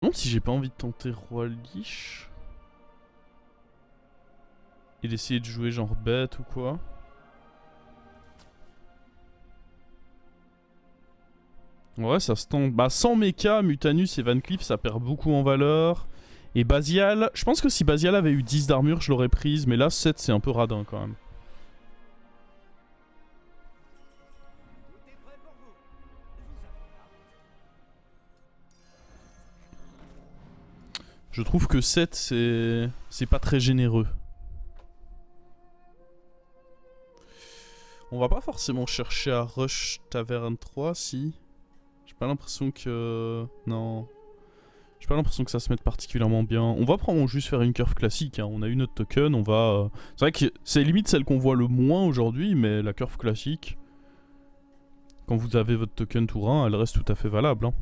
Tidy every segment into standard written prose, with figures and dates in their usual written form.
Non, si j'ai pas envie de tenter Roi Lich. Et d'essayer de jouer genre bête ou quoi. Ouais, ça se tente. Bah, sans mecha, Mutanus et Van Cleef, ça perd beaucoup en valeur. Et Basial, je pense que si Basial avait eu 10 d'armure, je l'aurais prise. Mais là, 7, c'est un peu radin quand même. Je trouve que 7, c'est pas très généreux. On va pas forcément chercher à rush Taverne 3, si. J'ai pas l'impression que... Non. J'ai pas l'impression que ça se mette particulièrement bien. On va probablement juste faire une curve classique. Hein. On a eu notre token, on va... C'est vrai que c'est limite celle qu'on voit le moins aujourd'hui, mais la curve classique... Quand vous avez votre token tour 1, elle reste tout à fait valable. Hein.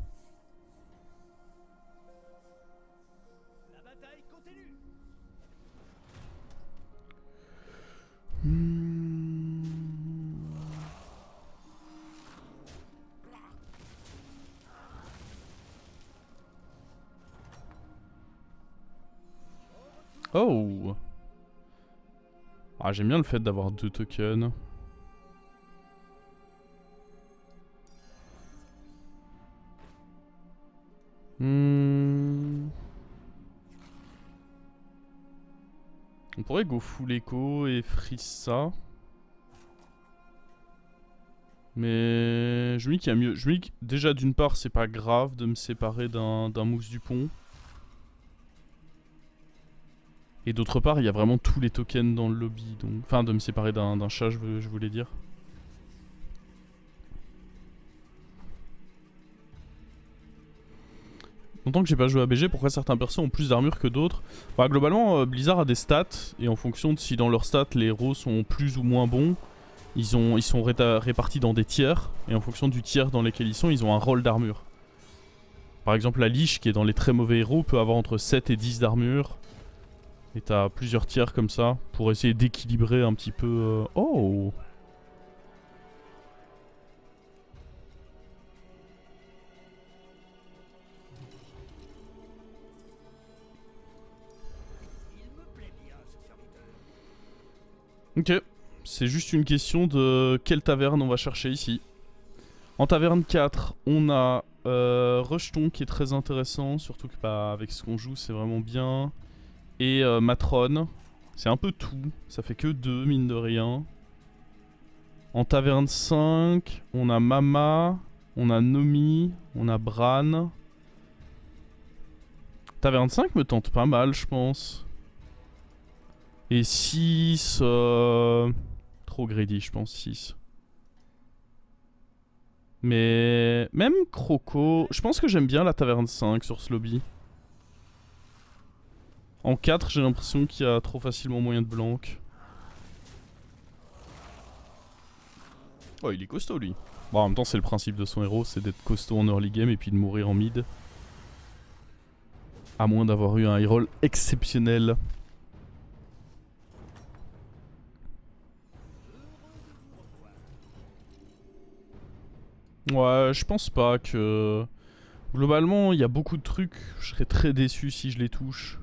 Oh. Ah, j'aime bien le fait d'avoir 2 tokens. On pourrait go full echo et freeze ça. Mais je me dis qu'il y a mieux. Je me dis que déjà d'une part c'est pas grave de me séparer d'un mousse du pont. Et d'autre part il y a vraiment tous les tokens dans le lobby. Donc... Enfin de me séparer d'un chat je voulais dire. Longtemps que j'ai pas joué à BG, pourquoi certains persos ont plus d'armure que d'autres? Bah globalement Blizzard a des stats. Et en fonction de si dans leurs stats les héros sont plus ou moins bons, ils sont répartis dans des tiers. Et en fonction du tiers dans lesquels ils ont un rôle d'armure. Par exemple la Lich qui est dans les très mauvais héros peut avoir entre 7 et 10 d'armure. Et t'as plusieurs tiers comme ça pour essayer d'équilibrer un petit peu... Oh. Ok. C'est juste une question de quelle taverne on va chercher ici. En taverne 4, on a Rushton qui est très intéressant. Surtout que bah, avec ce qu'on joue, c'est vraiment bien. Et Matron. C'est un peu tout. Ça fait que 2, mine de rien. En taverne 5, on a Mama. On a Nomi. On a Bran. Taverne 5 me tente pas mal, je pense. Et 6... Trop greedy, je pense, 6. Mais... Même Croco... Je pense que j'aime bien la taverne 5 sur ce lobby. En 4, j'ai l'impression qu'il y a trop facilement moyen de blanc. Oh, il est costaud, lui. Bon, en même temps, c'est le principe de son héros, c'est d'être costaud en early game et puis de mourir en mid. À moins d'avoir eu un high roll exceptionnel. Ouais, je pense pas que... Globalement, il y a beaucoup de trucs. Je serais très déçu si je les touche.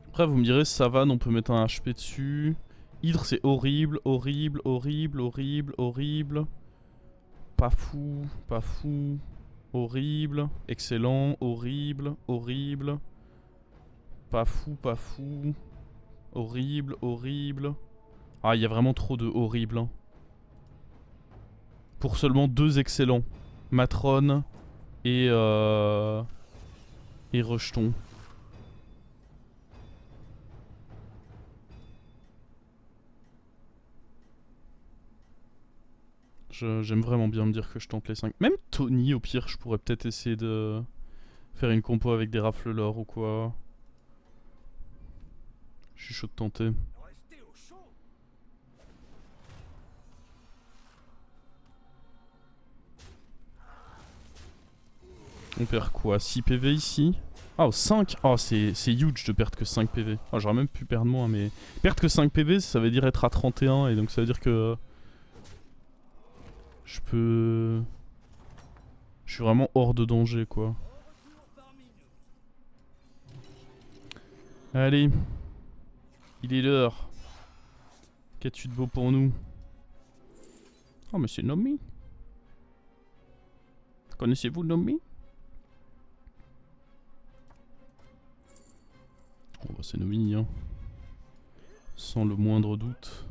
Après, vous me direz, Savane, on peut mettre un HP dessus. Hydre, c'est horrible, horrible, horrible, horrible, horrible. Pas fou, pas fou. Horrible, excellent, horrible, horrible. Pas fou, pas fou. Horrible, horrible. Ah, il y a vraiment trop de horrible. Hein. Pour seulement 2 excellents. Matron et Rejeton. J'aime vraiment bien me dire que je tente les 5. Même Tony, au pire, je pourrais peut-être essayer de faire une compo avec des rafles l'or ou quoi. Je suis chaud de tenter. On perd quoi? 6 PV ici? Ah, 5? Oh, c'est huge de perdre que 5 PV. Oh, j'aurais même pu perdre moins, mais... Perdre que 5 PV, ça veut dire être à 31, et donc ça veut dire que... Je peux... Je suis vraiment hors de danger, quoi. Allez. Il est l'heure. Qu'as-tu de beau pour nous? Oh, mais c'est Nomi. Connaissez-vous Nomi? Oh, bah c'est Nomi, hein. Sans le moindre doute.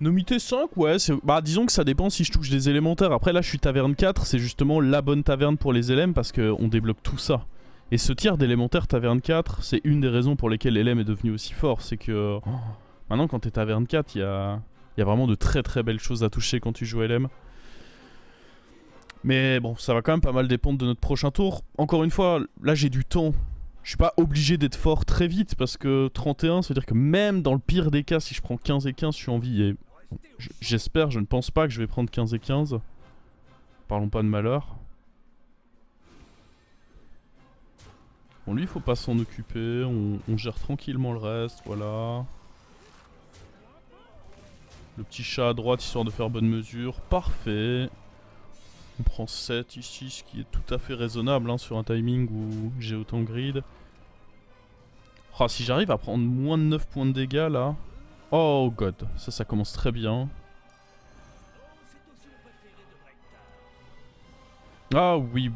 Nomi T5, ouais, bah disons que ça dépend si je touche des élémentaires. Après là je suis taverne 4, c'est justement la bonne taverne pour les LM parce qu'on débloque tout ça. Et ce tiers d'élémentaire taverne 4, c'est une des raisons pour lesquelles LM est devenu aussi fort. C'est que maintenant quand t'es taverne 4, il y a vraiment de très très belles choses à toucher quand tu joues LM. Mais bon, ça va quand même pas mal dépendre de notre prochain tour. Encore une fois, là j'ai du temps. Je suis pas obligé d'être fort très vite parce que 31, ça veut dire que même dans le pire des cas, si je prends 15 et 15, je suis en vie. Et j'espère, je ne pense pas que je vais prendre 15 et 15. Parlons pas de malheur. Bon, lui, il faut pas s'en occuper. On gère tranquillement le reste, voilà. Le petit chat à droite, histoire de faire bonne mesure. Parfait. On prend 7 ici, ce qui est tout à fait raisonnable hein, sur un timing où j'ai autant de grid. Oh, si j'arrive à prendre moins de 9 points de dégâts là. Oh god, ça commence très bien. Ah oui.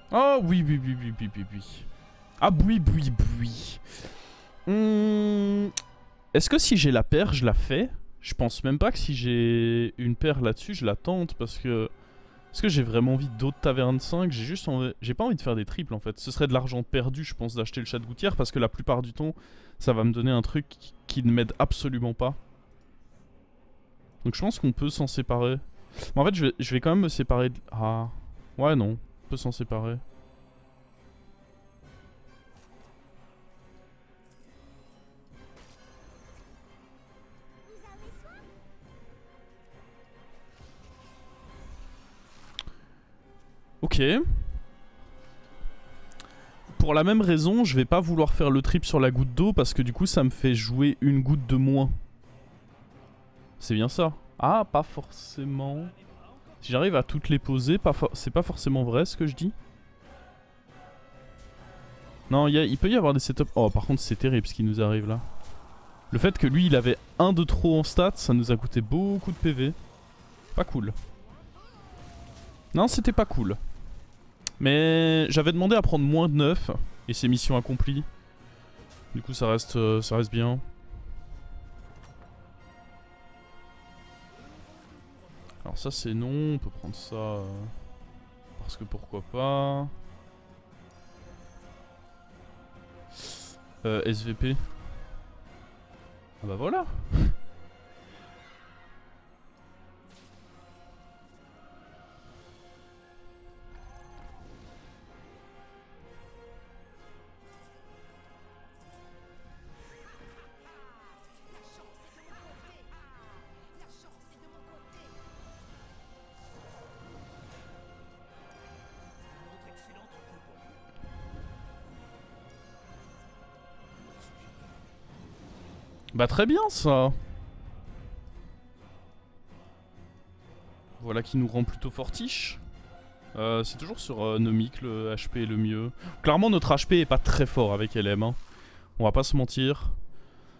Ah oui. Ah oui. Est-ce que si j'ai la paire, je la fais? Je pense même pas que si j'ai une paire là-dessus, je la tente parce que... Est-ce que j'ai vraiment envie d'autres tavernes 5? J'ai pas envie de faire des triples en fait. Ce serait de l'argent perdu, je pense, d'acheter le chat de gouttière parce que la plupart du temps, ça va me donner un truc qui ne m'aide absolument pas. Donc je pense qu'on peut s'en séparer. Mais en fait, je vais quand même me séparer de... Ah... Ouais, non. On peut s'en séparer. Ok. Pour la même raison, je vais pas vouloir faire le trip sur la goutte d'eau parce que du coup ça me fait jouer une goutte de moins. C'est bien ça. Ah, pas forcément. Si j'arrive à toutes les poser, c'est pas forcément vrai ce que je dis. Non, il peut y avoir des setups... Oh, par contre c'est terrible ce qui nous arrive là. Le fait que lui il avait un de trop en stats, ça nous a coûté beaucoup de PV. Pas cool. Non, c'était pas cool. Mais j'avais demandé à prendre moins de 9 et c'est mission accomplie. Du coup ça reste bien. Alors ça c'est non, on peut prendre ça parce que pourquoi pas. SVP. Ah bah voilà. Bah très bien ça. Voilà qui nous rend plutôt fortiche. C'est toujours sur Nomi que le HP est le mieux. Clairement notre HP est pas très fort avec LM hein. On va pas se mentir.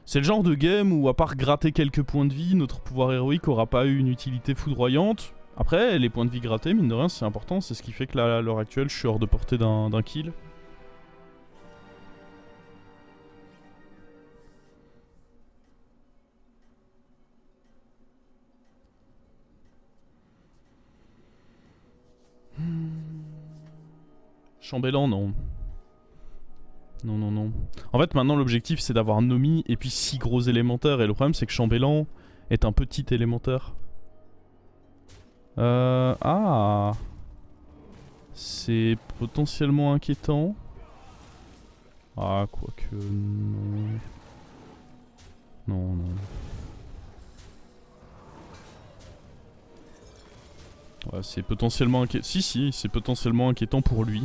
C'est le genre de game où à part gratter quelques points de vie, notre pouvoir héroïque aura pas eu une utilité foudroyante. Après les points de vie grattés, mine de rien c'est important, c'est ce qui fait que là à l'heure actuelle je suis hors de portée d'un kill. Chambellan, non. Non. En fait, maintenant, l'objectif, c'est d'avoir Nomi et puis 6 gros élémentaires. Et le problème, c'est que Chambellan est un petit élémentaire. Ah. C'est potentiellement inquiétant. Ah, quoique... Non. Non, non. Ouais, c'est potentiellement inquiétant. Si, c'est potentiellement inquiétant pour lui.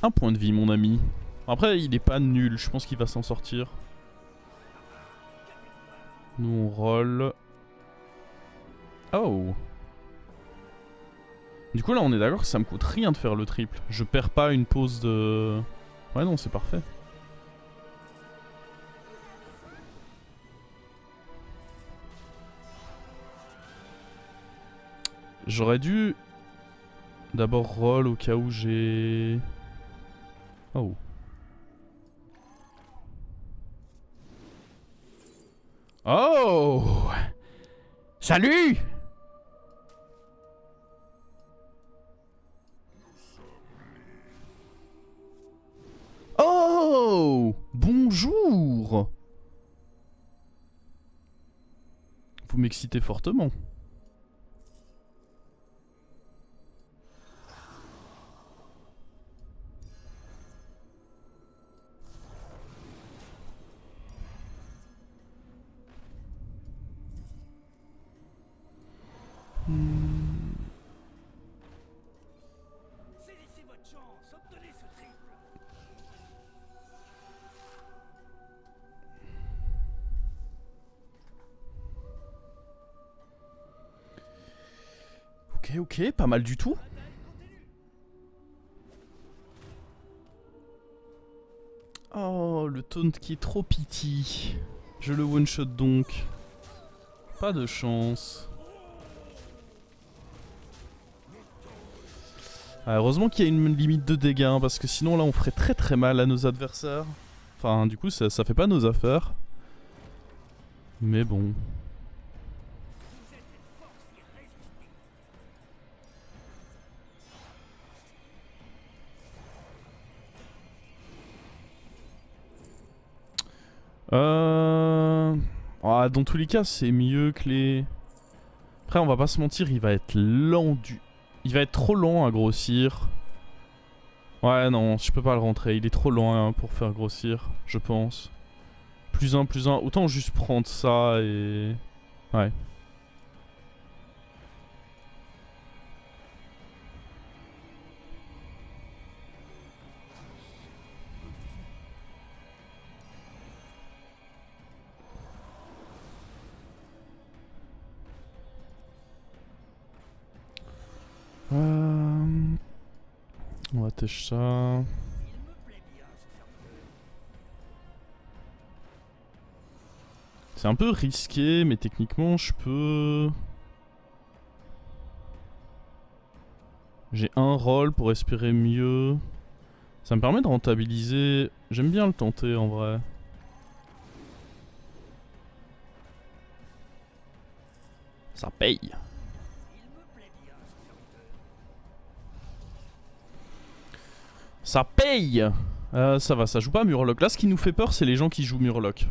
Un point de vie, mon ami. Après, il est pas nul. Je pense qu'il va s'en sortir. Nous, on roll. Oh. Du coup, là, on est d'accord que ça me coûte rien de faire le triple. Je perds pas une pause de... Ouais, non, c'est parfait. J'aurais dû... D'abord roll au cas où j'ai... Oh. Oh! Salut! Oh! Bonjour! Vous m'excitez fortement. Saisissez votre chance, obtenez ce triple. Ok, pas mal du tout. Oh, le taunt qui est trop pity. Je le one-shot donc. Pas de chance. Ah, heureusement qu'il y a une limite de dégâts, hein, parce que sinon là on ferait très mal à nos adversaires. Enfin, du coup ça fait pas nos affaires. Mais bon. Ah, dans tous les cas, c'est mieux que les... Après, on va pas se mentir, il va être lent du... Il va être trop lent à grossir. Ouais, non, je peux pas le rentrer. Il est trop lent hein, pour faire grossir, je pense. Plus un. Autant juste prendre ça et... Ouais. On va têcher ça. C'est un peu risqué, mais techniquement, je peux... J'ai un roll pour espérer mieux. Ça me permet de rentabiliser... J'aime bien le tenter, en vrai. Ça paye. Ça paye. Ça va, ça joue pas Murloc. Là, ce qui nous fait peur, c'est les gens qui jouent Murloc.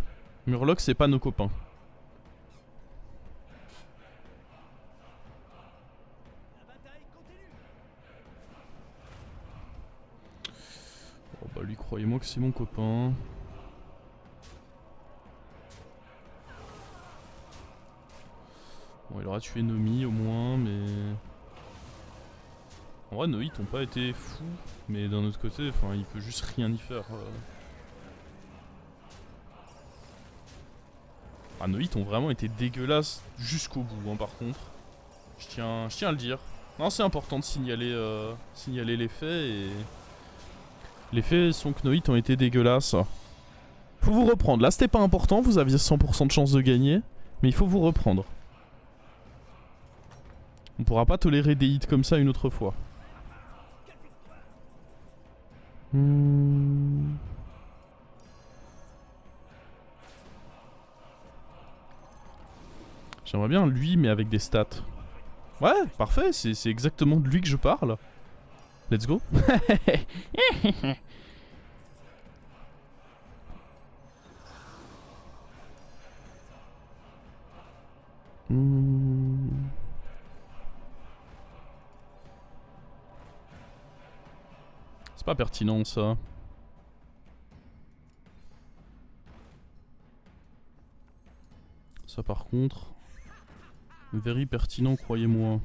Murloc, c'est pas nos copains. Oh bah lui, croyez-moi que c'est mon copain. Bon, il aura tué Nomi au moins, mais... En vrai, Noit ont pas été fous, mais d'un autre côté, enfin, il peut juste rien y faire. Ah, Noit ont vraiment été dégueulasses jusqu'au bout, hein, par contre. Je tiens à le dire. Non, c'est important de signaler les faits, et... Les faits sont que Noit ont été dégueulasses. Faut vous reprendre. Là, c'était pas important, vous aviez 100% de chance de gagner, mais il faut vous reprendre. On pourra pas tolérer des hits comme ça une autre fois. J'aimerais bien lui, mais avec des stats. Ouais, parfait, c'est exactement de lui que je parle. Let's go. C'est pas pertinent ça. Ça par contre, very pertinent, croyez-moi.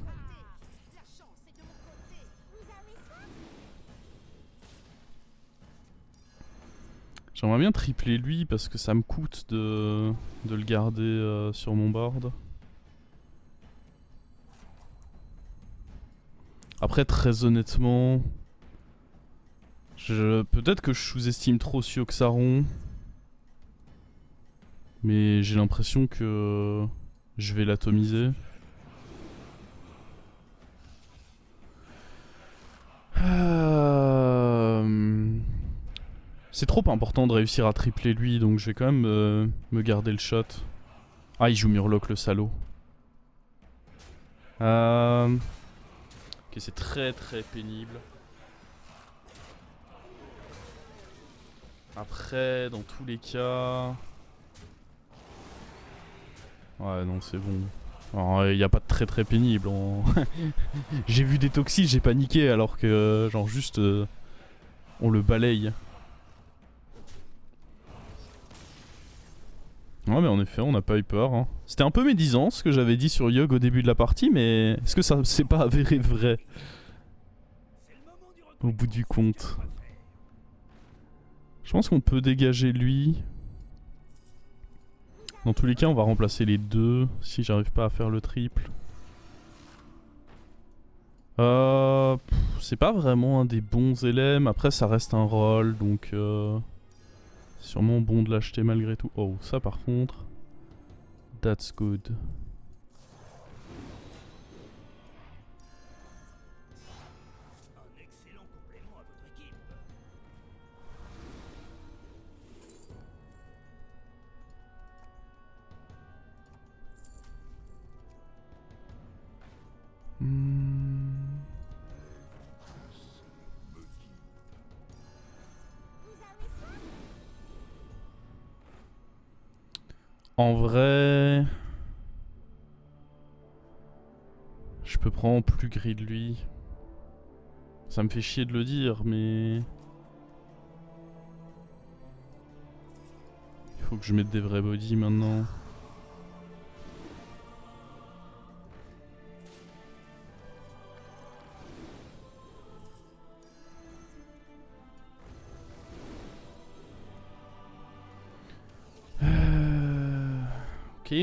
J'aimerais bien tripler lui parce que ça me coûte de le garder sur mon board. Après, très honnêtement, peut-être que je sous-estime trop Syoxaron. Mais j'ai l'impression que je vais l'atomiser. C'est trop important de réussir à tripler lui, donc je vais quand même me garder le shot. Ah, il joue Murloc le salaud. Ok, c'est très très pénible. Après, dans tous les cas... Ouais, non, c'est bon. Il n'y a pas de très très pénible. J'ai vu des toxis, j'ai paniqué alors que, genre, juste. On le balaye. Ouais, mais en effet, on n'a pas eu peur. Hein. C'était un peu médisant ce que j'avais dit sur Yogg au début de la partie, mais est-ce que ça s'est pas avéré vrai au bout du compte? Je pense qu'on peut dégager lui. Dans tous les cas, on va remplacer les deux si j'arrive pas à faire le triple. C'est pas vraiment un des bons LM. Après, ça reste un rôle, donc c'est sûrement bon de l'acheter malgré tout. Oh, ça par contre, that's good. En vrai, je peux prendre plus gris de lui. Ça me fait chier de le dire, mais il faut que je mette des vrais bodies maintenant. Ok.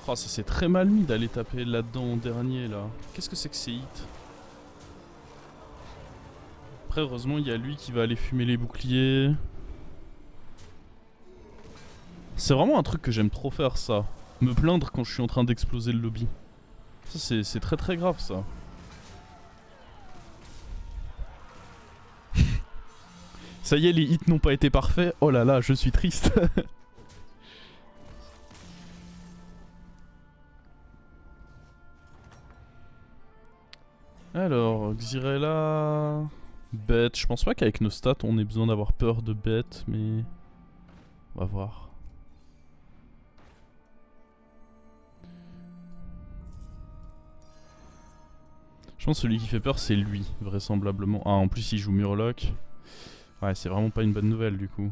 Oh, ça s'est très mal mis d'aller taper là-dedans en dernier là. Qu'est-ce que c'est que ces hits? Après, heureusement, il y a lui qui va aller fumer les boucliers. C'est vraiment un truc que j'aime trop faire, ça. Me plaindre quand je suis en train d'exploser le lobby. Ça, c'est très très grave, ça. Ça y est, les hits n'ont pas été parfaits. Oh là là, je suis triste. Alors, Xyrella... Bête. Je pense pas qu'avec nos stats, on ait besoin d'avoir peur de bête, mais... On va voir. Je pense que celui qui fait peur, c'est lui, vraisemblablement. Ah, en plus, il joue Murloc. Ouais, c'est vraiment pas une bonne nouvelle, du coup.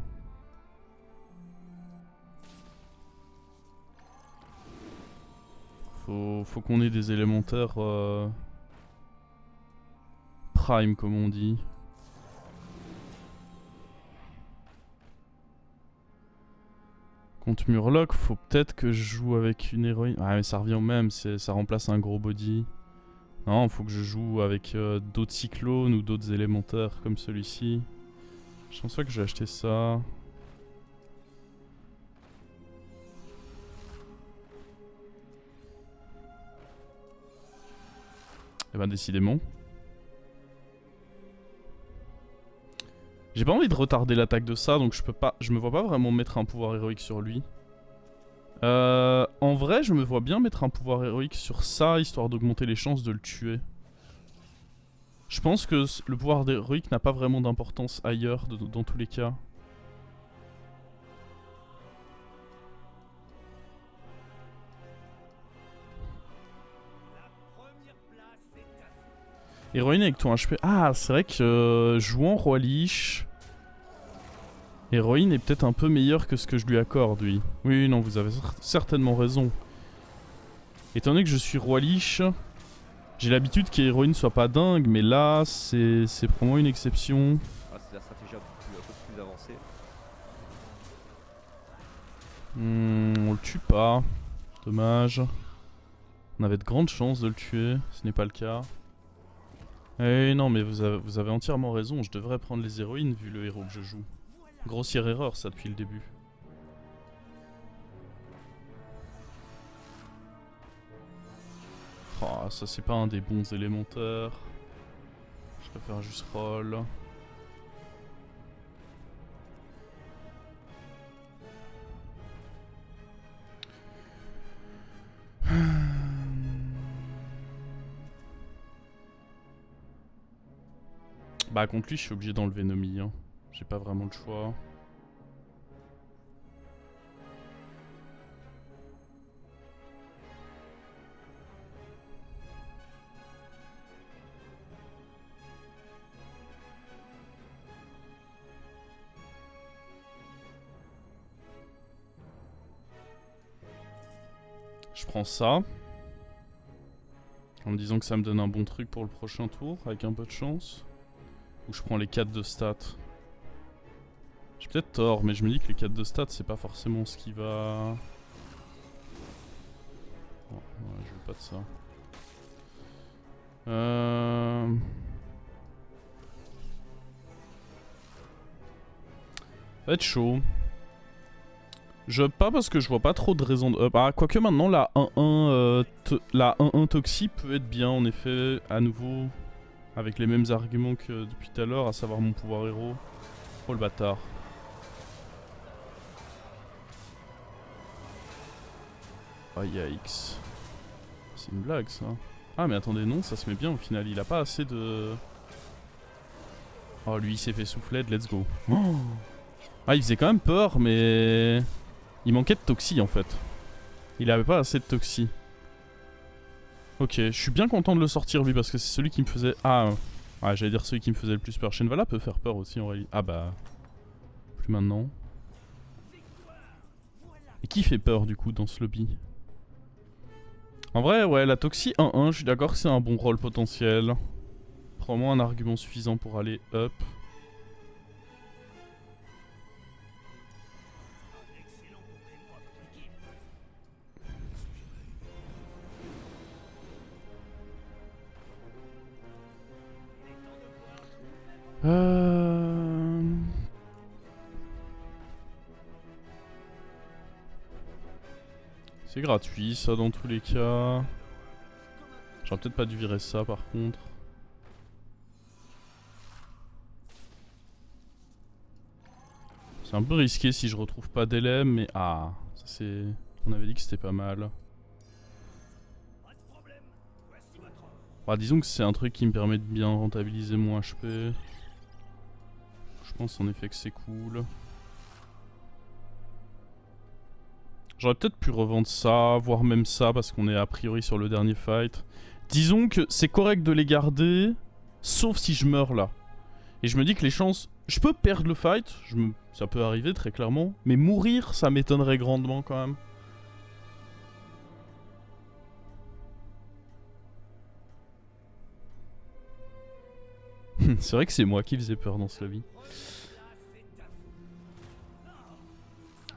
Faut qu'on ait des élémentaires... Prime, comme on dit. Contre Murloc, faut peut-être que je joue avec une héroïne. Ah, mais ça revient au même, ça remplace un gros body. Non, faut que je joue avec d'autres cyclones ou d'autres élémentaires comme celui-ci. Je pense pas que je vais acheter ça. Eh ben décidément. J'ai pas envie de retarder l'attaque de ça, donc je me vois pas vraiment mettre un pouvoir héroïque sur lui. En vrai, je me vois bien mettre un pouvoir héroïque sur ça, histoire d'augmenter les chances de le tuer. Je pense que le pouvoir d'héroïque n'a pas vraiment d'importance ailleurs dans tous les cas. Héroïne avec ton HP. Ah, c'est vrai que jouant Roi Lich, Héroïne est peut-être un peu meilleur que ce que je lui accorde, oui. Oui, non, vous avez certainement raison. Étant donné que je suis Roi Lich, j'ai l'habitude qu'Héroïne soit pas dingue, mais là, c'est probablement une exception. Ah, c'est la stratégie un peu plus avancée. On le tue pas. Dommage. On avait de grandes chances de le tuer, ce n'est pas le cas. Eh non, mais vous avez entièrement raison, je devrais prendre les héroïnes vu le héros que je joue. Grossière erreur ça depuis le début. Oh, ça c'est pas un des bons élémentaires. Je préfère juste roll. Bah contre lui je suis obligé d'enlever Nomi, hein. J'ai pas vraiment le choix. Je prends ça. En me disant que ça me donne un bon truc pour le prochain tour, avec un peu de chance. Ou je prends les 4 de stats. J'ai peut-être tort, mais je me dis que les 4 de stats c'est pas forcément ce qui va... Oh, ouais, je veux pas de ça. Ça va être chaud. Pas parce que je vois pas trop de raison de up. Ah, quoique maintenant la 1-1 Toxie peut être bien en effet, à nouveau. Avec les mêmes arguments que depuis tout à l'heure, à savoir mon pouvoir héros. Oh le bâtard. Oh yikes. C'est une blague ça. Ah mais attendez, non, ça se met bien au final. Il a pas assez de... Oh lui il s'est fait souffler, let's go. Oh, ah il faisait quand même peur mais... Il manquait de Toxie en fait. Il avait pas assez de Toxie. Ok, je suis bien content de le sortir lui parce que c'est celui qui me faisait... Ah, ouais, j'allais dire celui qui me faisait le plus peur. Shenvala peut faire peur aussi en réalité. Ah bah... Plus maintenant. Et qui fait peur du coup dans ce lobby? En vrai, ouais, la Toxie 1-1, je suis d'accord que c'est un bon rôle potentiel. Probablement un argument suffisant pour aller up. C'est gratuit ça dans tous les cas. J'aurais peut-être pas dû virer ça par contre. C'est un peu risqué si je retrouve pas d'élèves mais... Ah, ça c'est... On avait dit que c'était pas mal. Bah, disons que c'est un truc qui me permet de bien rentabiliser mon HP. Je pense en effet que c'est cool. J'aurais peut-être pu revendre ça, voire même ça, parce qu'on est a priori sur le dernier fight. Disons que c'est correct de les garder, sauf si je meurs là. Et je me dis que les chances... Je peux perdre le fight, ça peut arriver très clairement, mais mourir, ça m'étonnerait grandement quand même. C'est vrai que c'est moi qui faisais peur dans ce lobby.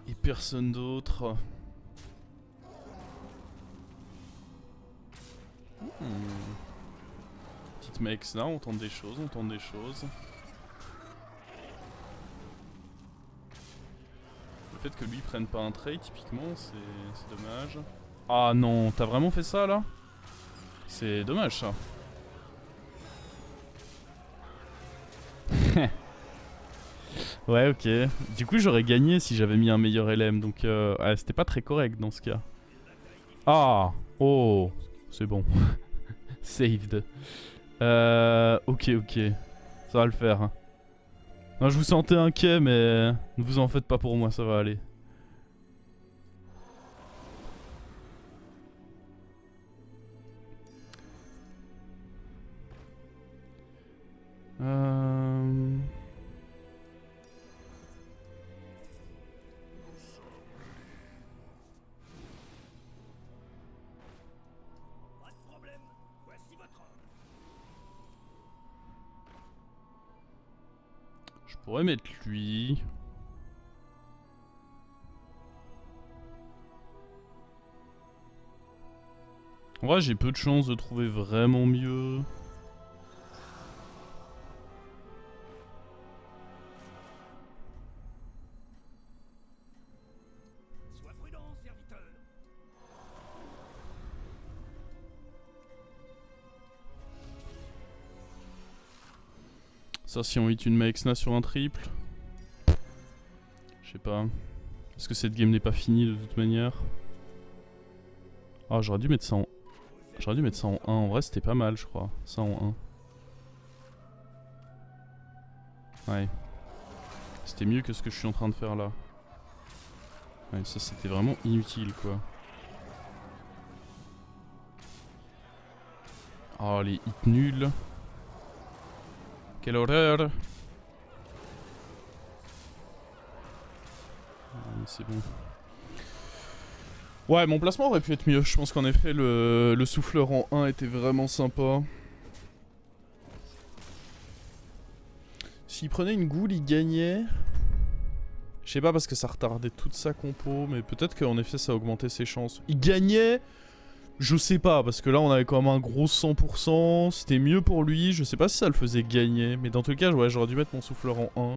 Et personne d'autre. Petite mex là, on tente des choses, on tente des choses. Le fait que lui prenne pas un trade typiquement, c'est dommage. Ah non, t'as vraiment fait ça là? C'est dommage ça. Ouais, ok. Du coup, j'aurais gagné si j'avais mis un meilleur LM, donc ouais, c'était pas très correct dans ce cas. Ah, oh, c'est bon. Saved. Ok, ok. Ça va le faire. Hein. Non, je vous sentais inquiet, mais ne vous en faites pas pour moi, ça va aller. Pas de problème. Voici votre ordre. Je pourrais mettre lui. En vrai, j'ai peu de chance de trouver vraiment mieux. Sois prudent, serviteur. Ça, si on hit une Maexna sur un triple. Je sais pas. Est-ce que cette game n'est pas finie de toute manière? Ah, j'aurais dû mettre ça en... J'aurais dû mettre ça en 1. En vrai, c'était pas mal, je crois. Ça en 1. Ouais. C'était mieux que ce que je suis en train de faire là. Ouais, ça c'était vraiment inutile, quoi. Oh, les hits nuls. Quelle horreur. C'est bon. Ouais, mon placement aurait pu être mieux. Je pense qu'en effet, le souffleur en 1 était vraiment sympa. S'il prenait une goule, il gagnait. Je sais pas parce que ça retardait toute sa compo, mais peut-être qu'en effet ça augmentait ses chances. Il gagnait. Je sais pas, parce que là on avait quand même un gros 100%, c'était mieux pour lui, je sais pas si ça le faisait gagner, mais dans tout cas, ouais, j'aurais dû mettre mon souffleur en 1.